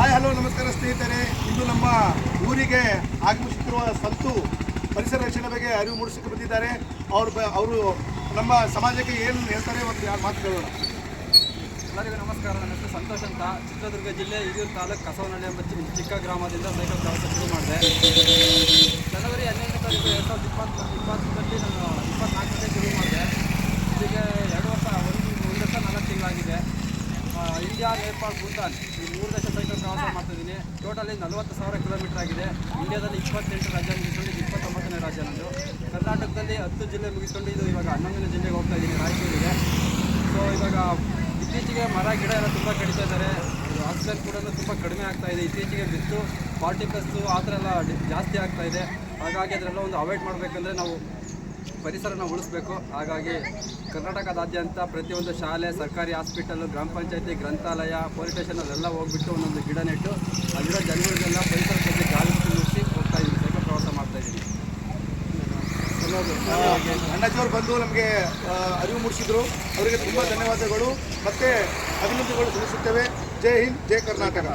Hi hello ನಮಸ್ಕಾರ ಸ್ನೇಹಿತರೆ. ಇಂದು ನಮ್ಮ ಊರಿಗೆ ಆಗಮಿಸುತ್ತಿರುವ ಸಂತು ಪರಿಸರ ರಕ್ಷಣೆ ಬಗ್ಗೆ ಅರಿವು ಮೂಡಿಸಕ್ಕೆ ಬಂದಿದ್ದಾರೆ. ಅವರು ನಮ್ಮ ಸಮಾಜಕ್ಕೆ ಏನು ಹೇಳ್ತಾರೆ ಒಂದು ಎರಡು ಮಾತು ಕೇಳೋಣ. ಎಲ್ಲರಿಗೂ ನಮಸ್ಕಾರ. ನನ್ನ ಹೆಸರು ಸಂತೋಷ್ ಅಂತ. ಚಿತ್ರದುರ್ಗ ಜಿಲ್ಲೆ ಹಿರಿಯೂರು ತಾಲೂಕು ಕಸವನಹಳ್ಳಿ ಎಂಬ ಚಿಕ್ಕ ಗ್ರಾಮದಿಂದ ಸೈಕಲ್ ಪ್ರವಾಸ ಶುರು ಮಾಡಿದೆ. ಜನವರಿ 12ನೇ ತಾರೀಕು 2020ರಲ್ಲಿ ನಾನು 24ನೇ ಶುರು ಮಾಡಿದೆ. ಇಲ್ಲಿಗೆ 2 ವರ್ಷ 1 ವರ್ಷ 4 ತಿಂಗಳಾಗಿದೆ. ಇಂಡಿಯಾ, ನೇಪಾಳ್, ಭೂತಾನ್ ಈ 3 ದೇಶ ಸೈಕಲ್ ಪ್ರವಾಸ ಮಾಡ್ತಾಯಿದ್ದೀನಿ. ಟೋಟಲಿ 40,000 ಕಿಲೋಮೀಟರ್ ಆಗಿದೆ. ಇಂಡಿಯಾದಲ್ಲಿ 28 ರಾಜ್ಯ ಮುಗಿಸ್ಕೊಂಡು 29ನೇ ರಾಜ್ಯ ನಂದು. ಕರ್ನಾಟಕದಲ್ಲಿ 10 ಜಿಲ್ಲೆ ಮುಗಿಸ್ಕೊಂಡು ಇದು ಇವಾಗ 11ನೇ ಜಿಲ್ಲೆಗೆ ಹೋಗ್ತಾ ಇದ್ದೀನಿ, ರಾಯಚೂರಿಗೆ. ಸೊ ಇವಾಗ ಇತ್ತೀಚೆಗೆ ಮರ ಗಿಡ ಎಲ್ಲ ತುಂಬ ಕಡಿತಾ ಇದ್ದಾರೆ. ಆಕ್ಸಿಜನ್ ಕೂಡ ತುಂಬ ಕಡಿಮೆ ಆಗ್ತಾ ಇದೆ. ಇತ್ತೀಚೆಗೆ ಬಿತ್ತು ಪಾರ್ಟಿಕಲ್ಸು ಆ ಥರ ಎಲ್ಲ ಜಾಸ್ತಿ ಆಗ್ತಾ ಇದೆ. ಹಾಗಾಗಿ ಅದರೆಲ್ಲ ಒಂದು ಅವಾಯ್ಡ್ ಮಾಡಬೇಕಂದ್ರೆ ನಾವು ಪರಿಸರನ ಉಳಿಸ್ಬೇಕು. ಹಾಗಾಗಿ ಕರ್ನಾಟಕದಾದ್ಯಂತ ಪ್ರತಿಯೊಂದು ಶಾಲೆ, ಸರ್ಕಾರಿ ಹಾಸ್ಪಿಟಲು, ಗ್ರಾಮ ಪಂಚಾಯತಿ, ಗ್ರಂಥಾಲಯ, ಪೊಲೀಸ್ ಸ್ಟೇಷನಲ್ಲೆಲ್ಲ ಹೋಗ್ಬಿಟ್ಟು ಒಂದೊಂದು ಗಿಡ ನೆಟ್ಟು ಆ ಗಿಡ ಜನಗಳಿಗೆಲ್ಲ ಪರಿಸರ ಬಗ್ಗೆ ಜಾಗೃತಿ ಮೂಡಿಸಿ ಹೋಗ್ತಾ ಇದ್ದೀನಿ, ಸೈಕಲ್ ಪ್ರವಾಸ ಮಾಡ್ತಾಯಿದ್ದೀನಿ. ಅಣ್ಣಜಿಯವರು ಬಂದು ನಮಗೆ ಅರಿವು ಮೂಡಿಸಿದ್ರು. ಅವರಿಗೆ ತುಂಬ ಧನ್ಯವಾದಗಳು ಮತ್ತು ಅಭಿನಂದನೆಗಳು ಸಲ್ಲಿಸುತ್ತೇವೆ. ಜೈ ಹಿಂದ್, ಜೈ ಕರ್ನಾಟಕ.